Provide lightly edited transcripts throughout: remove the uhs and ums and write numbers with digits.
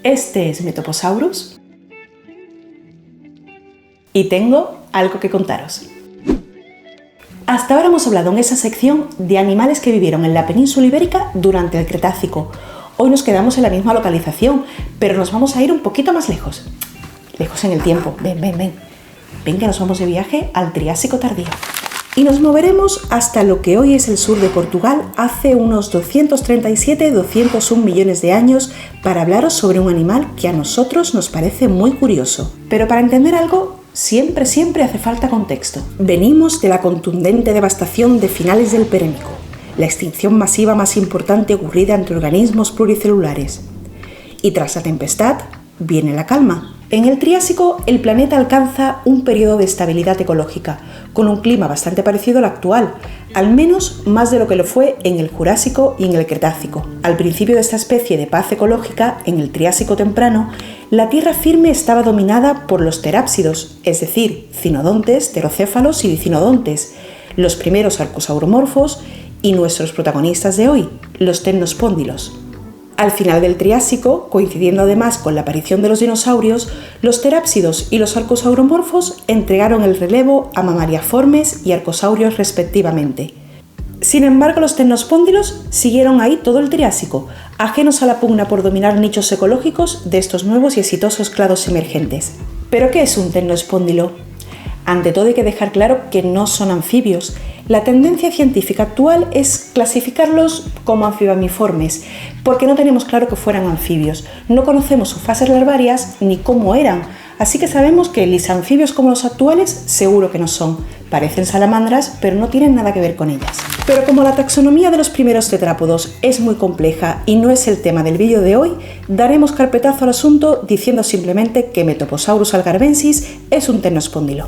Este es Metoposaurus y tengo algo que contaros. Hasta ahora hemos hablado en esa sección de animales que vivieron en la península ibérica durante el Cretácico. Hoy nos quedamos en la misma localización, pero nos vamos a ir un poquito más lejos. Lejos en el tiempo. Ven. Ven que nos vamos de viaje al Triásico tardío. Y nos moveremos hasta lo que hoy es el sur de Portugal, hace unos 237-201 millones de años, para hablaros sobre un animal que a nosotros nos parece muy curioso. Pero para entender algo, siempre hace falta contexto. Venimos de la contundente devastación de finales del Perémico, la extinción masiva más importante ocurrida entre organismos pluricelulares. Y tras la tempestad, viene la calma. En el Triásico, el planeta alcanza un periodo de estabilidad ecológica, con un clima bastante parecido al actual, al menos más de lo que lo fue en el Jurásico y en el Cretácico. Al principio de esta especie de paz ecológica, en el Triásico temprano, la tierra firme estaba dominada por los terápsidos, es decir, cinodontes, pterocéfalos y dicinodontes, los primeros arcosauromorfos y nuestros protagonistas de hoy, los temnospóndilos. Al final del Triásico, coincidiendo además con la aparición de los dinosaurios, los terápsidos y los arcosauromorfos entregaron el relevo a mamariaformes y arcosaurios respectivamente. Sin embargo, los temnospóndilos siguieron ahí todo el Triásico, ajenos a la pugna por dominar nichos ecológicos de estos nuevos y exitosos clados emergentes. ¿Pero qué es un temnospóndilo? Ante todo hay que dejar claro que no son anfibios. La tendencia científica actual es clasificarlos como anfibamiformes, porque no tenemos claro que fueran anfibios. No conocemos sus fases larvarias ni cómo eran, así que sabemos que lisanfibios como los actuales seguro que no son. Parecen salamandras, pero no tienen nada que ver con ellas. Pero como la taxonomía de los primeros tetrápodos es muy compleja y no es el tema del vídeo de hoy, daremos carpetazo al asunto diciendo simplemente que Metoposaurus algarvensis es un temnospóndilo.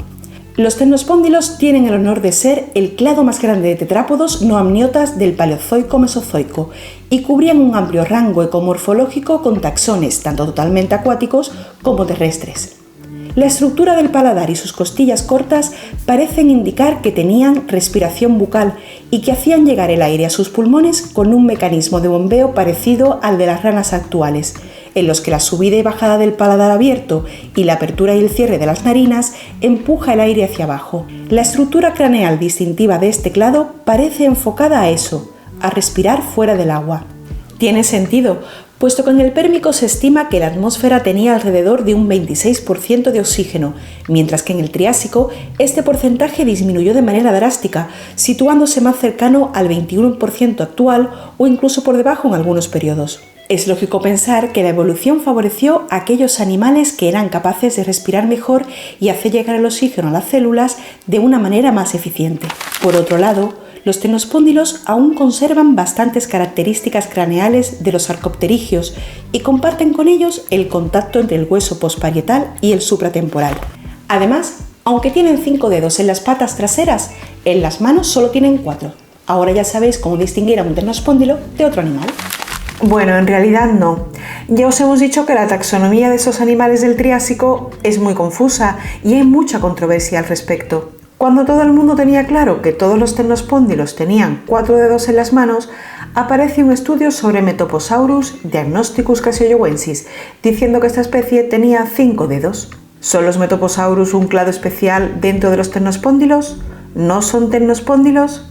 Los temnospóndilos tienen el honor de ser el clado más grande de tetrápodos no amniotas del Paleozoico-Mesozoico y cubrían un amplio rango ecomorfológico con taxones tanto totalmente acuáticos como terrestres. La estructura del paladar y sus costillas cortas parecen indicar que tenían respiración bucal y que hacían llegar el aire a sus pulmones con un mecanismo de bombeo parecido al de las ranas actuales, en los que la subida y bajada del paladar abierto y la apertura y el cierre de las narinas empuja el aire hacia abajo. La estructura craneal distintiva de este clado parece enfocada a eso, a respirar fuera del agua. Tiene sentido, puesto que en el Pérmico se estima que la atmósfera tenía alrededor de un 26% de oxígeno, mientras que en el Triásico este porcentaje disminuyó de manera drástica, situándose más cercano al 21% actual o incluso por debajo en algunos periodos. Es lógico pensar que la evolución favoreció a aquellos animales que eran capaces de respirar mejor y hacer llegar el oxígeno a las células de una manera más eficiente. Por otro lado, los temnospóndilos aún conservan bastantes características craneales de los arcopterigios y comparten con ellos el contacto entre el hueso postparietal y el supratemporal. Además, aunque tienen 5 dedos en las patas traseras, en las manos solo tienen 4. Ahora ya sabéis cómo distinguir a un temnospóndilo de otro animal. Bueno, en realidad no. Ya os hemos dicho que la taxonomía de esos animales del Triásico es muy confusa y hay mucha controversia al respecto. Cuando todo el mundo tenía claro que todos los temnospóndilos tenían 4 dedos en las manos, aparece un estudio sobre Metoposaurus diagnosticus casioyowensis, diciendo que esta especie tenía 5 dedos. ¿Son los Metoposaurus un clado especial dentro de los temnospóndilos? ¿No son temnospóndilos?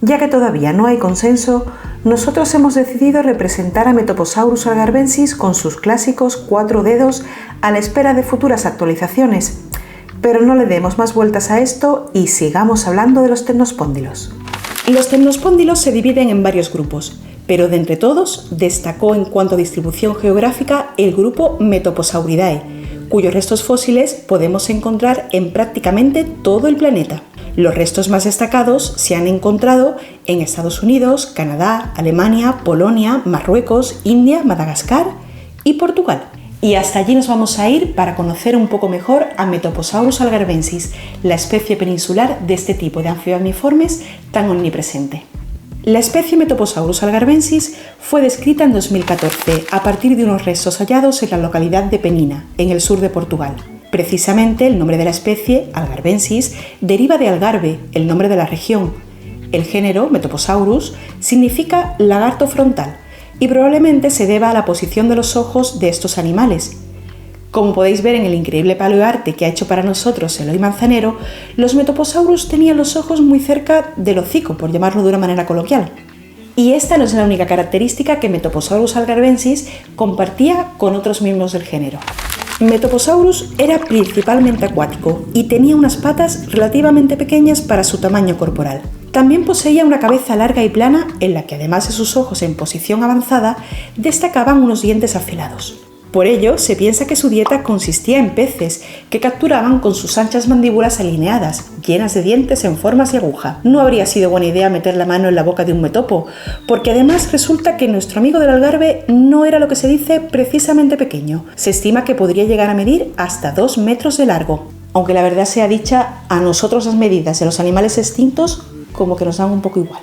Ya que todavía no hay consenso, nosotros hemos decidido representar a Metoposaurus algarvensis con sus clásicos 4 dedos a la espera de futuras actualizaciones. Pero no le demos más vueltas a esto y sigamos hablando de los temnospóndilos. Los temnospóndilos se dividen en varios grupos, pero de entre todos destacó en cuanto a distribución geográfica el grupo Metoposauridae, cuyos restos fósiles podemos encontrar en prácticamente todo el planeta. Los restos más destacados se han encontrado en Estados Unidos, Canadá, Alemania, Polonia, Marruecos, India, Madagascar y Portugal. Y hasta allí nos vamos a ir para conocer un poco mejor a Metoposaurus algarvensis, la especie peninsular de este tipo de anfibamiformes tan omnipresente. La especie Metoposaurus algarvensis fue descrita en 2014 a partir de unos restos hallados en la localidad de Penina, en el sur de Portugal. Precisamente el nombre de la especie, algarvensis, deriva de Algarve, el nombre de la región. El género, Metoposaurus, significa lagarto frontal, y probablemente se deba a la posición de los ojos de estos animales. Como podéis ver en el increíble paleoarte que ha hecho para nosotros Eloy Manzanero, los Metoposaurus tenían los ojos muy cerca del hocico, por llamarlo de una manera coloquial. Y esta no es la única característica que Metoposaurus algarvensis compartía con otros miembros del género. Metoposaurus era principalmente acuático y tenía unas patas relativamente pequeñas para su tamaño corporal. También poseía una cabeza larga y plana en la que, además de sus ojos en posición avanzada, destacaban unos dientes afilados. Por ello, se piensa que su dieta consistía en peces, que capturaban con sus anchas mandíbulas alineadas, llenas de dientes en formas de aguja. No habría sido buena idea meter la mano en la boca de un metopo, porque además resulta que nuestro amigo del Algarve no era lo que se dice precisamente pequeño. Se estima que podría llegar a medir hasta 2 metros de largo. Aunque la verdad sea dicha, a nosotros las medidas de los animales extintos como que nos dan un poco igual.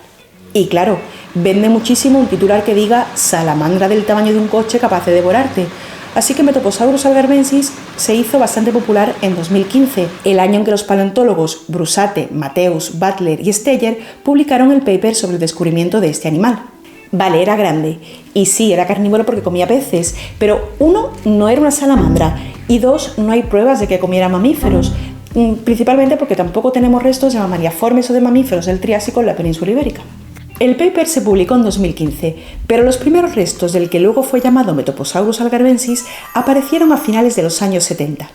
Y claro, vende muchísimo un titular que diga salamandra del tamaño de un coche capaz de devorarte. Así que Metoposaurus algarvensis se hizo bastante popular en 2015, el año en que los paleontólogos Brusate, Mateus, Butler y Steyer publicaron el paper sobre el descubrimiento de este animal. Vale, era grande, y sí, era carnívoro porque comía peces, pero 1, no era una salamandra, y 2, no hay pruebas de que comiera mamíferos, principalmente porque tampoco tenemos restos de mamariaformes o de mamíferos del Triásico en la península ibérica. El paper se publicó en 2015, pero los primeros restos del que luego fue llamado Metoposaurus algarvensis aparecieron a finales de los años 70.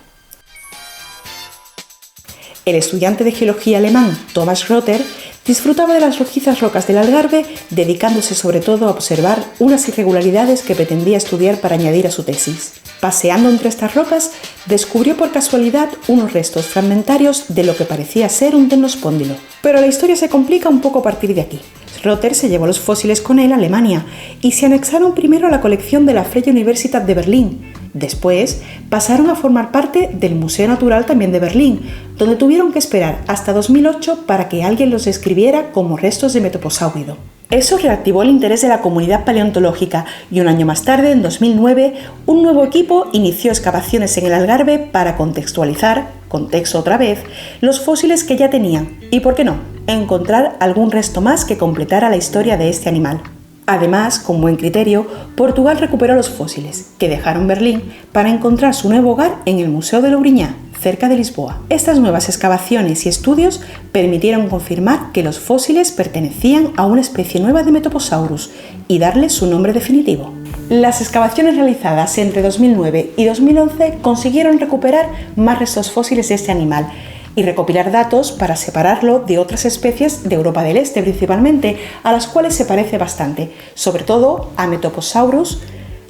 El estudiante de geología alemán Thomas Rother disfrutaba de las rojizas rocas del Algarve, dedicándose sobre todo a observar unas irregularidades que pretendía estudiar para añadir a su tesis. Paseando entre estas rocas, descubrió por casualidad unos restos fragmentarios de lo que parecía ser un temnospóndilo. Pero la historia se complica un poco a partir de aquí. Rother se llevó los fósiles con él a Alemania y se anexaron primero a la colección de la Freie Universität de Berlín. Después pasaron a formar parte del Museo Natural también de Berlín, donde tuvieron que esperar hasta 2008 para que alguien los describiera como restos de Metoposáurido. Eso reactivó el interés de la comunidad paleontológica y un año más tarde, en 2009, un nuevo equipo inició excavaciones en el Algarve para contextualizar, contexto otra vez, los fósiles que ya tenían y, ¿por qué no?, encontrar algún resto más que completara la historia de este animal. Además, con buen criterio, Portugal recuperó los fósiles, que dejaron Berlín, para encontrar su nuevo hogar en el Museo de Lourinhã, cerca de Lisboa. Estas nuevas excavaciones y estudios permitieron confirmar que los fósiles pertenecían a una especie nueva de Metoposaurus y darle su nombre definitivo. Las excavaciones realizadas entre 2009 y 2011 consiguieron recuperar más restos fósiles de este animal y recopilar datos para separarlo de otras especies de Europa del Este principalmente, a las cuales se parece bastante, sobre todo a Metoposaurus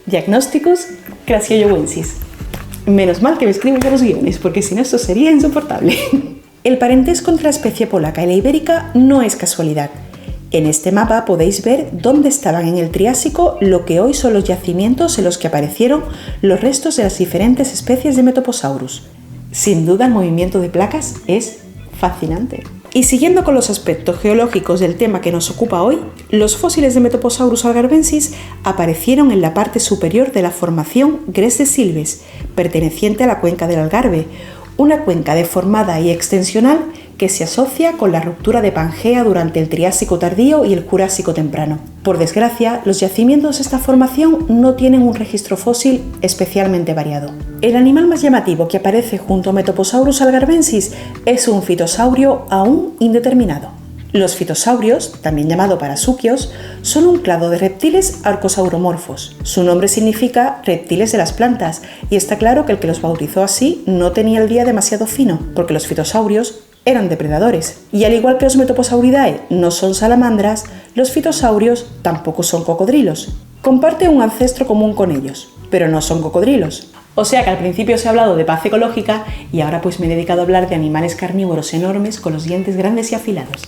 diagnosticus crassiollowensis. Menos mal que me escribo yo los guiones, porque si no esto sería insoportable. El parentesco entre la especie polaca y la ibérica no es casualidad. En este mapa podéis ver dónde estaban en el Triásico lo que hoy son los yacimientos en los que aparecieron los restos de las diferentes especies de Metoposaurus. Sin duda el movimiento de placas es fascinante. Y siguiendo con los aspectos geológicos del tema que nos ocupa hoy, los fósiles de Metoposaurus algarvensis aparecieron en la parte superior de la formación Gres de Silves, perteneciente a la cuenca del Algarve, una cuenca deformada y extensional que se asocia con la ruptura de Pangea durante el Triásico tardío y el Jurásico temprano. Por desgracia, los yacimientos de esta formación no tienen un registro fósil especialmente variado. El animal más llamativo que aparece junto a Metoposaurus algarvensis es un fitosaurio aún indeterminado. Los fitosaurios, también llamado parasuquios, son un clado de reptiles arcosauromorfos. Su nombre significa reptiles de las plantas, y está claro que el que los bautizó así no tenía el día demasiado fino, porque los fitosaurios eran depredadores. Y al igual que los Metoposauridae no son salamandras, los fitosaurios tampoco son cocodrilos. Comparten un ancestro común con ellos, pero no son cocodrilos. O sea que al principio os he hablado de paz ecológica y ahora pues me he dedicado a hablar de animales carnívoros enormes con los dientes grandes y afilados.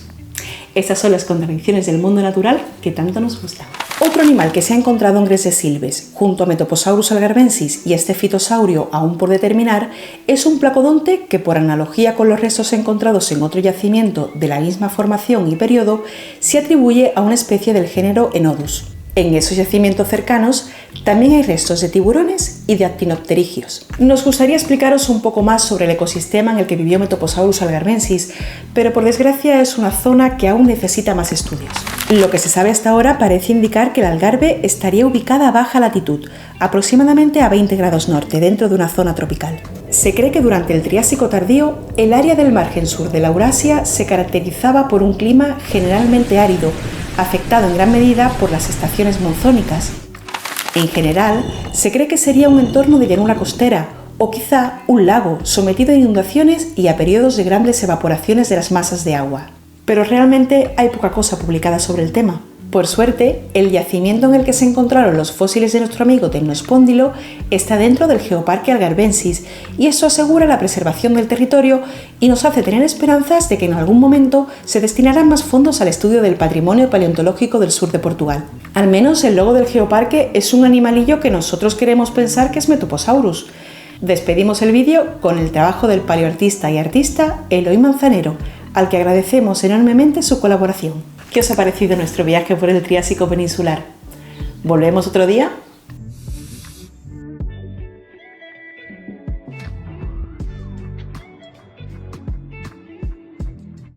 Estas son las contradicciones del mundo natural que tanto nos gustan. Otro animal que se ha encontrado en Gres de Silves, junto a Metoposaurus algarvensis y este fitosaurio aún por determinar, es un placodonte que, por analogía con los restos encontrados en otro yacimiento de la misma formación y periodo, se atribuye a una especie del género Enodus. En esos yacimientos cercanos también hay restos de tiburones y de actinopterigios. Nos gustaría explicaros un poco más sobre el ecosistema en el que vivió Metoposaurus algarvensis, pero por desgracia es una zona que aún necesita más estudios. Lo que se sabe hasta ahora parece indicar que el algarve estaría ubicada a baja latitud, aproximadamente a 20 grados norte, dentro de una zona tropical. Se cree que durante el Triásico tardío, el área del margen sur de la Eurasia se caracterizaba por un clima generalmente árido, afectado en gran medida por las estaciones monzónicas. En general, se cree que sería un entorno de llanura costera o quizá un lago sometido a inundaciones y a periodos de grandes evaporaciones de las masas de agua. Pero realmente hay poca cosa publicada sobre el tema. Por suerte, el yacimiento en el que se encontraron los fósiles de nuestro amigo Temnospóndilo está dentro del Geoparque algarvensis y eso asegura la preservación del territorio y nos hace tener esperanzas de que en algún momento se destinarán más fondos al estudio del patrimonio paleontológico del sur de Portugal. Al menos el logo del Geoparque es un animalillo que nosotros queremos pensar que es Metoposaurus. Despedimos el vídeo con el trabajo del paleoartista y artista Eloy Manzanero, al que agradecemos enormemente su colaboración. ¿Qué os ha parecido nuestro viaje por el Triásico peninsular? ¿Volvemos otro día?